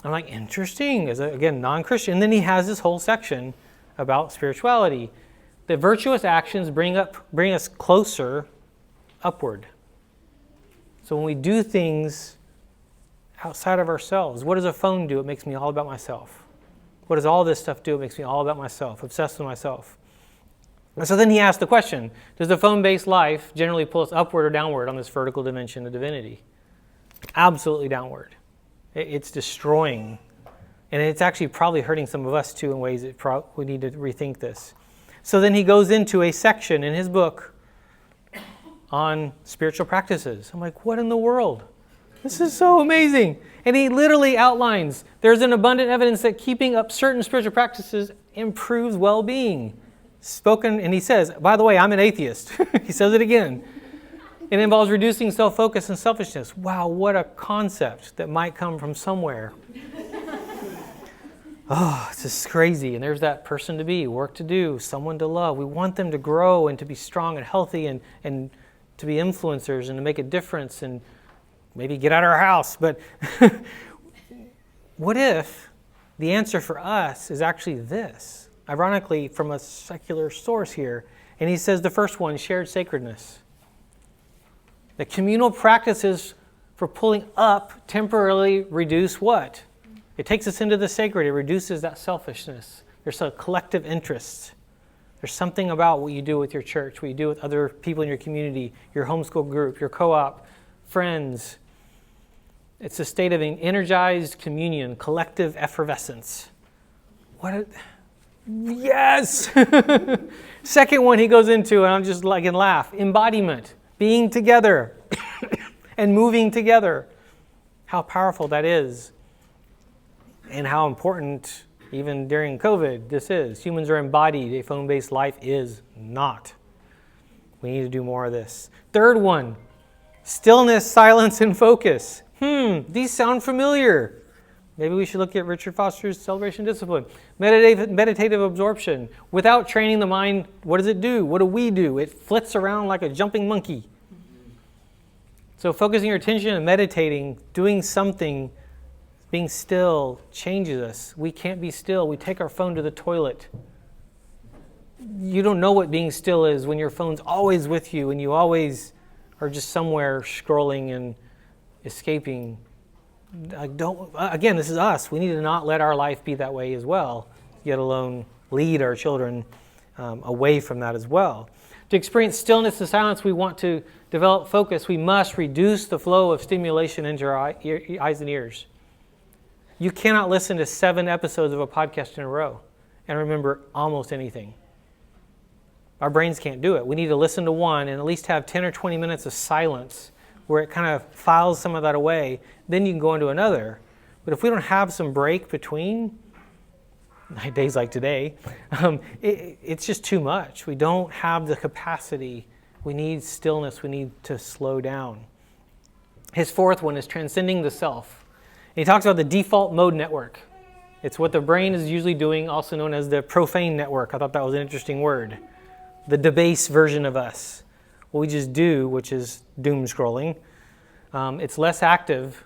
I'm like, interesting, as again, non-Christian. And then he has this whole section about spirituality. The virtuous actions bring us closer upward. So when we do things outside of ourselves, what does a phone do? It makes me all about myself. What does all this stuff do? It makes me all about myself, obsessed with myself. And so then he asked the question, does the phone-based life generally pull us upward or downward on this vertical dimension of divinity? Absolutely downward. It's destroying. And it's actually probably hurting some of us too in ways that we need to rethink this. So then he goes into a section in his book on spiritual practices. I'm like, what in the world? This is so amazing. And he literally outlines, there's an abundant evidence that keeping up certain spiritual practices improves well-being. Spoken, and he says, by the way, I'm an atheist. He says it again. It involves reducing self-focus and selfishness. Wow, what a concept that might come from somewhere. Oh, it's just crazy. And there's that person to be, work to do, someone to love. We want them to grow and to be strong and healthy and to be influencers and to make a difference and maybe get out of our house. But what if the answer for us is actually this? Ironically, from a secular source here. And he says the first one, shared sacredness. The communal practices for pulling up temporarily reduce what? It takes us into the sacred. It reduces that selfishness. There's a collective interest. There's something about what you do with your church, what you do with other people in your community, your homeschool group, your co-op, friends. It's a state of an energized communion, collective effervescence. Yes! Second one he goes into, and I'm just like and laugh. Embodiment. Being together and moving together. How powerful that is. And how important, even during COVID, this is. Humans are embodied. A phone-based life is not. We need to do more of this. Third one. Stillness, silence, and focus. These sound familiar. Maybe we should look at Richard Foster's Celebration Discipline. Meditative absorption. Without training the mind, what does it do? What do we do? It flits around like a jumping monkey. So focusing your attention and meditating, doing something, being still, changes us. We can't be still. We take our phone to the toilet. You don't know what being still is when your phone's always with you and you always are just somewhere scrolling and escaping. Again, this is us. We need to not let our life be that way as well, yet alone lead our children away from that as well. To experience stillness and silence, we want to develop focus. We must reduce the flow of stimulation into our eyes and ears. You cannot listen to 7 episodes of a podcast in a row and remember almost anything. Our brains can't do it. We need to listen to one and at least have 10 or 20 minutes of silence where it kind of files some of that away. Then you can go into another. But if we don't have some break between, days like today, it's just too much. We don't have the capacity. We need stillness. We need to slow down. His fourth one is transcending the self. And he talks about the default mode network. It's what the brain is usually doing, also known as the profane network. I thought that was an interesting word. The debased version of us. What we just do, which is doom scrolling, it's less active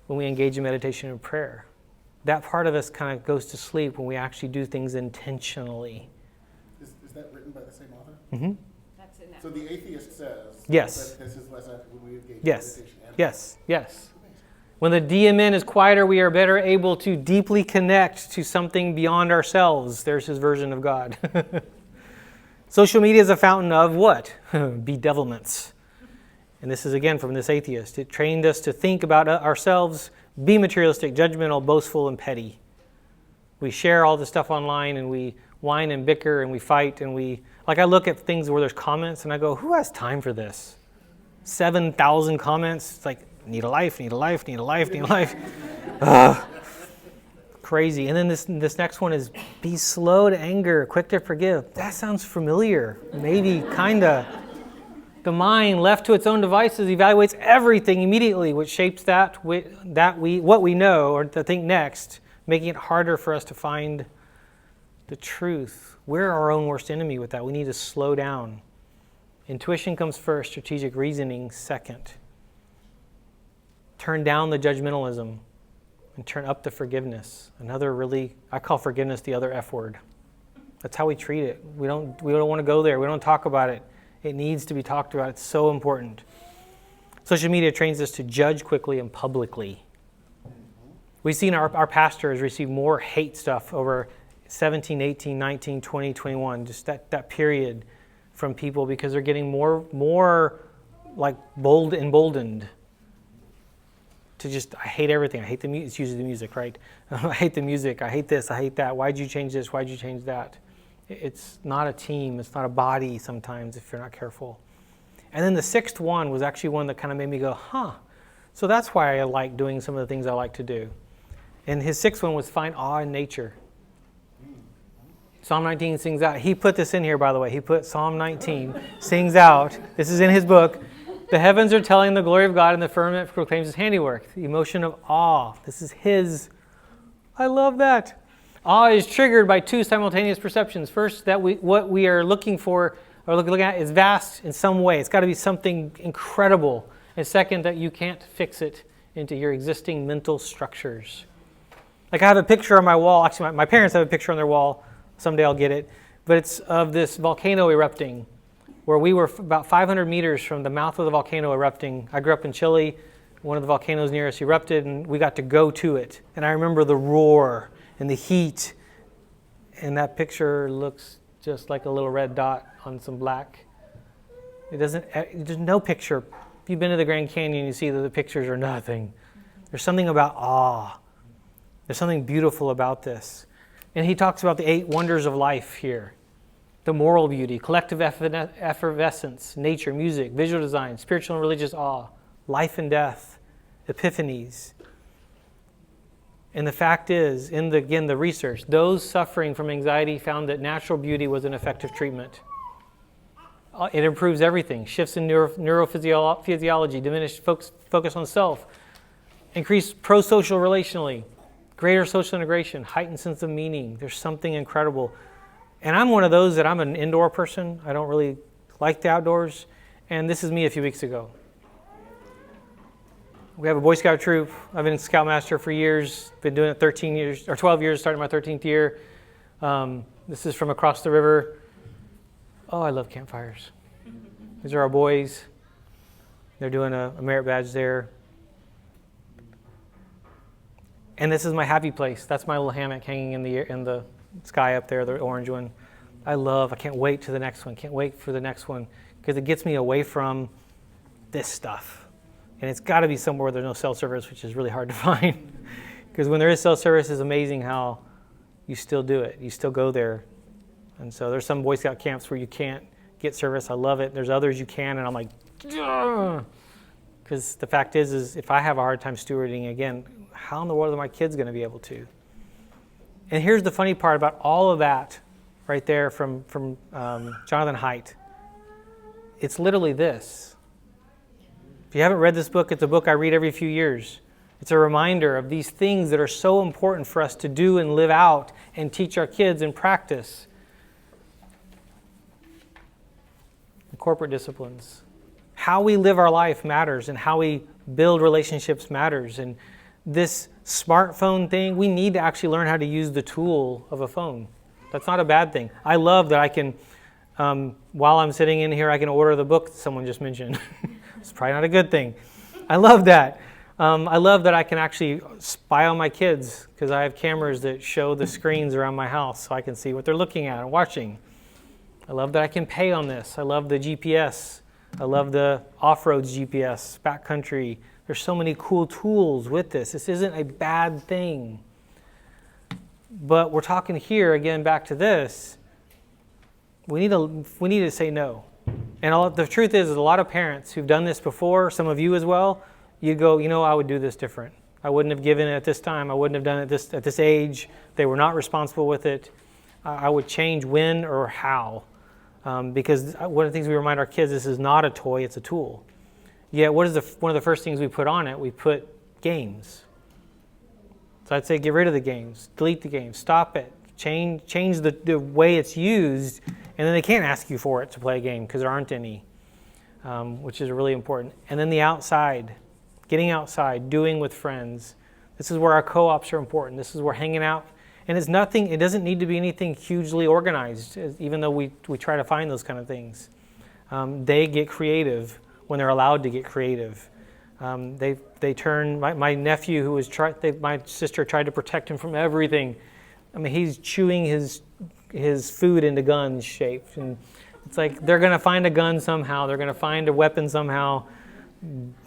when we engage in meditation and prayer. That part of us kind of goes to sleep when we actually do things intentionally. Is that written by the same author? Mm-hmm. That's in that. So the atheist says Yes. that this is less active when we engage in Yes. meditation. And Yes. When the DMN is quieter, we are better able to deeply connect to something beyond ourselves. There's his version of God. Social media is a fountain of what? Bedevilments. And this is again from this atheist. It trained us to think about ourselves, be materialistic, judgmental, boastful, and petty. We share all this stuff online and we whine and bicker and we fight and I look at things where there's comments and I go, who has time for this? 7,000 comments? It's like, need a life, need a life, need a life, need a life. Ugh. Crazy. And then this next one is be slow to anger, quick to forgive. That sounds familiar. Maybe, kinda. The mind, left to its own devices, evaluates everything immediately, which shapes what we know or to think next, making it harder for us to find the truth. We're our own worst enemy with that. We need to slow down. Intuition comes first, strategic reasoning second. Turn down the judgmentalism and turn up the forgiveness. Another really, I call forgiveness the other F word. That's how we treat it. We don't want to go there. We don't talk about it. It needs to be talked about. It's so important. Social media trains us to judge quickly and publicly. We've seen our pastors receive more hate stuff over 17, 18, 19, 20, 21, just that period from people because they're getting more like emboldened to just, I hate everything. I hate the music. It's usually the music, right? I hate the music. I hate this. I hate that. Why'd you change this? Why'd you change that? It's not a team. It's not a body sometimes if you're not careful. And then the sixth one was actually one that kind of made me go, so that's why I like doing some of the things I like to do. And his sixth one was find awe in nature. Psalm 19 sings out. He put this in here, by the way. He put Psalm 19, sings out. This is in his book. The heavens are telling the glory of God and the firmament proclaims his handiwork. The emotion of awe. This is his. I love that. Awe is triggered by two simultaneous perceptions. First, that what we are looking for or looking at is vast in some way. It's got to be something incredible. And second, that you can't fix it into your existing mental structures. Like I have a picture on my wall. Actually, my parents have a picture on their wall. Someday I'll get it. But it's of this volcano erupting where we were about 500 meters from the mouth of the volcano erupting. I grew up in Chile. One of the volcanoes near us erupted, and we got to go to it. And I remember the roar and the heat. And that picture looks just like a little red dot on some black. There's no picture. If you've been to the Grand Canyon, you see that the pictures are nothing. There's something about awe. There's something beautiful about this. And he talks about the 8 wonders of life here. The moral beauty, collective effervescence, nature, music, visual design, spiritual and religious awe, life and death, epiphanies. And the fact is, in the research, those suffering from anxiety found that natural beauty was an effective treatment. It improves everything. Shifts in neurophysiology, diminished focus on self, increased pro-social relationally, greater social integration, heightened sense of meaning. There's something incredible. And I'm one of those that I'm an indoor person. I don't really like the outdoors. And this is me a few weeks ago. We have a Boy Scout troop. I've been Scoutmaster for years. Been doing it 13 years, or 12 years, starting my 13th year. This is from across the river. Oh, I love campfires. These are our boys. They're doing a merit badge there. And this is my happy place. That's my little hammock hanging in the sky up there, the orange one. I can't wait to the next one. Can't wait for the next one because it gets me away from this stuff. And it's got to be somewhere where there's no cell service, which is really hard to find. Because when there is cell service, it's amazing how you still do it. You still go there. And so there's some Boy Scout camps where you can't get service. I love it. There's others you can, and I'm like, because the fact is if I have a hard time stewarding, again, how in the world are my kids going to be able to? And here's the funny part about all of that right there from Jonathan Haidt. It's literally this. If you haven't read this book, it's a book I read every few years. It's a reminder of these things that are so important for us to do and live out and teach our kids and practice. The corporate disciplines. How we live our life matters, and how we build relationships matters. And this smartphone thing, we need to actually learn how to use the tool of a phone. That's not a bad thing. I love that I can, while I'm sitting in here, I can order the book that someone just mentioned. It's probably not a good thing. I love that. I love that I can actually spy on my kids because I have cameras that show the screens around my house so I can see what they're looking at and watching. I love that I can pay on this. I love the GPS. I love the off-roads GPS, backcountry. There's so many cool tools with this. This isn't a bad thing. But we're talking here, again, back to this. We need to say no. And the truth is a lot of parents who've done this before, some of you as well, you go, I would do this different. I wouldn't have given it at this time. I wouldn't have done it at this age. They were not responsible with it. I would change when or how. Because one of the things we remind our kids, this is not a toy, it's a tool. Yet, what is one of the first things we put on it? We put games. So I'd say get rid of the games, delete the games, stop it, change the way it's used, and then they can't ask you for it to play a game because there aren't any, which is really important. And then the outside, getting outside, doing with friends. This is where our co-ops are important. This is where hanging out. And it doesn't need to be anything hugely organized, even though we try to find those kind of things. They get creative when they're allowed to get creative. They turn, my nephew who was my sister tried to protect him from everything. I mean, he's chewing his food into gun shape. And it's like they're going to find a gun somehow. They're going to find a weapon somehow.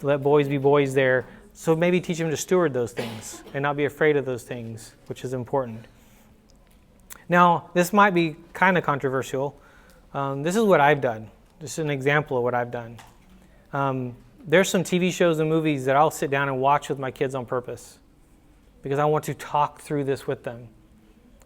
Let boys be boys there. So maybe teach them to steward those things and not be afraid of those things, which is important. Now, this might be kind of controversial. This is what I've done. This is an example of what I've done. There's some TV shows and movies that I'll sit down and watch with my kids on purpose because I want to talk through this with them.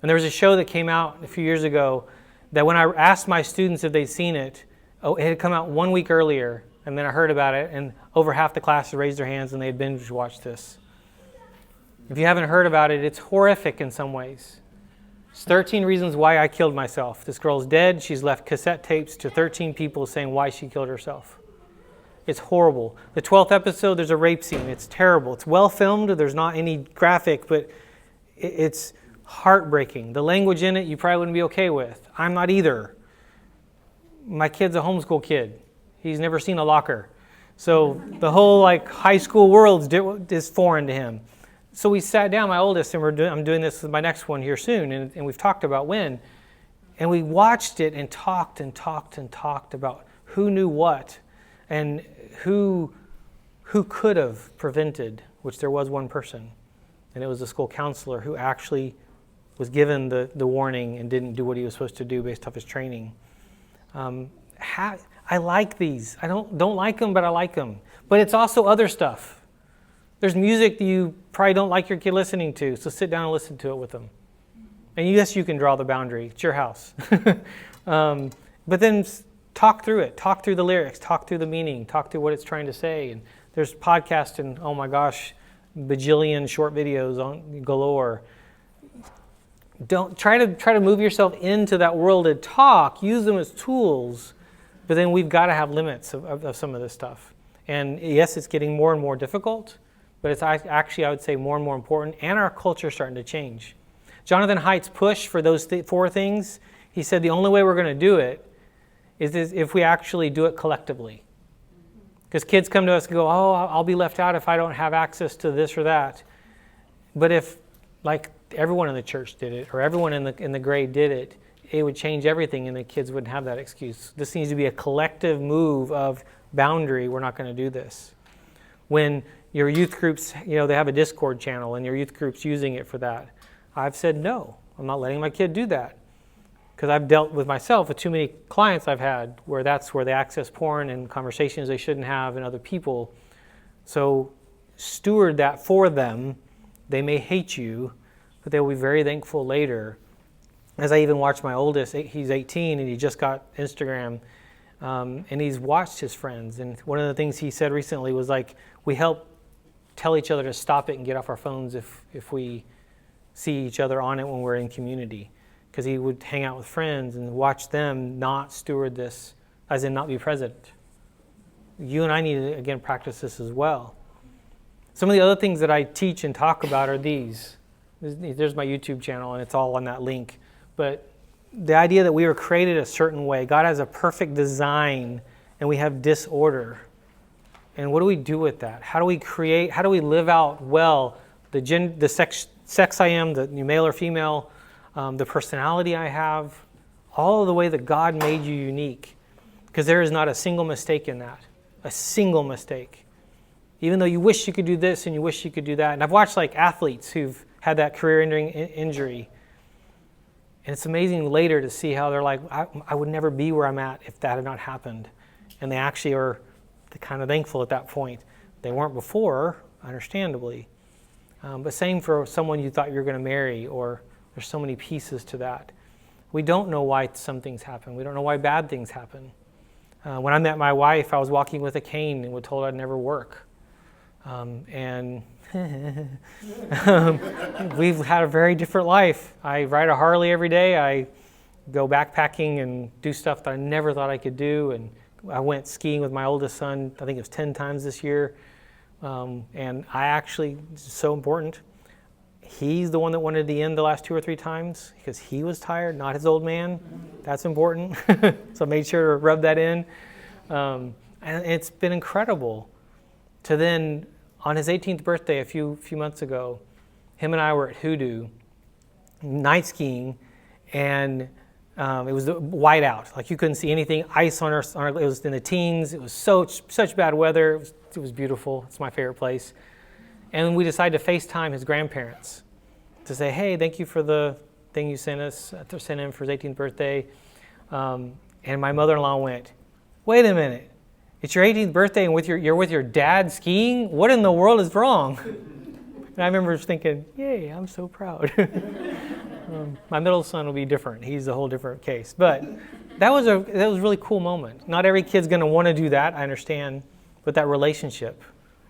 And there was a show that came out a few years ago that when I asked my students if they'd seen it, it had come out 1 week earlier, and then I heard about it, and over half the class had raised their hands and they had binge watched this. If you haven't heard about it, it's horrific in some ways. It's 13 Reasons Why I Killed Myself. This girl's dead. She's left cassette tapes to 13 people saying why she killed herself. It's horrible. The 12th episode, there's a rape scene. It's terrible. It's well filmed. There's not any graphic, but it's heartbreaking. The language in it, you probably wouldn't be okay with. I'm not either. My kid's a homeschool kid. He's never seen a locker. So the whole high school world is foreign to him. So we sat down, my oldest, and I'm doing this with my next one here soon, and we've talked about when. And we watched it and talked about who knew what and who could have prevented, which there was one person. And it was the school counselor who actually was given the warning and didn't do what he was supposed to do based off his training. I like these. I don't like them, but I like them. But it's also other stuff. There's music that you probably don't like your kid listening to, so sit down and listen to it with them. And yes, you can draw the boundary. It's your house. But then talk through it. Talk through the lyrics. Talk through the meaning. Talk through what it's trying to say. And there's podcasts and, oh my gosh, bajillion short videos on galore. Don't try to move yourself into that world and talk. Use them as tools. But then we've got to have limits of some of this stuff. And yes, it's getting more and more difficult, but it's actually, I would say, more and more important, and our culture is starting to change. Jonathan Haidt's push for those four things, he said the only way we're going to do it is if we actually do it collectively. Because kids come to us and go, oh, I'll be left out if I don't have access to this or that. But if, everyone in the church did it, or everyone in the grade did it, it would change everything and the kids wouldn't have that excuse. This needs to be a collective move of boundary. We're not going to do this. When your youth groups, they have a Discord channel and your youth group's using it for that, I've said no. I'm not letting my kid do that. Because I've dealt with myself with too many clients I've had where that's where they access porn and conversations they shouldn't have and other people. So steward that for them. They may hate you, but they'll be very thankful later. As I even watched my oldest, he's 18 and he just got Instagram, and he's watched his friends. And one of the things he said recently was we help tell each other to stop it and get off our phones if we see each other on it when we're in community. Because he would hang out with friends and watch them not steward this, as in not be present. You and I need to, again, practice this as well. Some of the other things that I teach and talk about are these. There's my YouTube channel, and it's all on that link. But the idea that we were created a certain way, God has a perfect design, and we have disorder. And what do we do with that? How do we live out well the sex I am, the male or female, the personality I have, all of the way that God made you unique. Because there is not a single mistake in that. A single mistake. Even though you wish you could do this and you wish you could do that. And I've watched athletes who've had that career-ending injury. And it's amazing later to see how they're I would never be where I'm at if that had not happened. And they actually are kind of thankful at that point. They weren't before, understandably. But same for someone you thought you were going to marry, or there's so many pieces to that. We don't know why some things happen. We don't know why bad things happen. When I met my wife, I was walking with a cane and was told I'd never work. And we've had a very different life. I ride a Harley every day. I go backpacking and do stuff that I never thought I could do. And I went skiing with my oldest son, I think it was 10 times this year. And I actually, it's so important, he's the one that wanted to end the last 2 or 3 times because he was tired, not his old man. That's important. So I made sure to rub that in. And it's been incredible to then, on his 18th birthday a few months ago, him and I were at Hoodoo night skiing, and it was white out. Like you couldn't see anything. Ice on our it was in the teens. It was such bad weather. It was beautiful. It's my favorite place. And we decided to FaceTime his grandparents to say, hey, thank you for the thing you sent us, sent him for his 18th birthday. And my mother-in-law went, wait a minute. It's your 18th birthday and you're with your dad skiing? What in the world is wrong? And I remember just thinking, yay, I'm so proud. My middle son will be different. He's a whole different case. But that was a really cool moment. Not every kid's going to want to do that, I understand. But that relationship,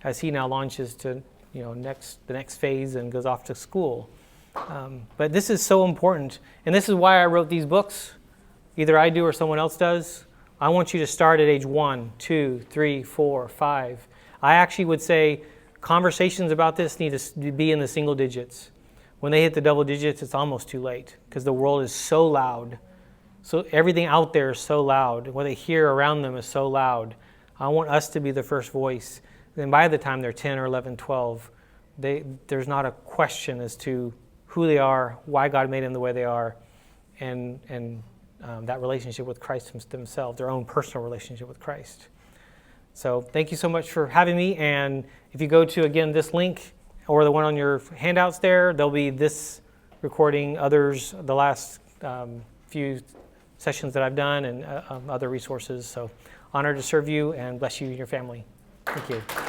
as he now launches to the next phase and goes off to school. But this is so important. And this is why I wrote these books. Either I do or someone else does. I want you to start at age 1, 2, 3, 4, 5. I actually would say conversations about this need to be in the single digits. When they hit the double digits, it's almost too late because the world is so loud. So everything out there is so loud. What they hear around them is so loud. I want us to be the first voice. And by the time they're 10 or 11, 12, there's not a question as to who they are, why God made them the way they are, and that relationship with Christ themselves, their own personal relationship with Christ. So thank you so much for having me. And if you go to, again, this link or the one on your handouts there'll be this recording, others, the last few sessions that I've done, and other resources. So honored to serve you, and bless you and your family. Thank you.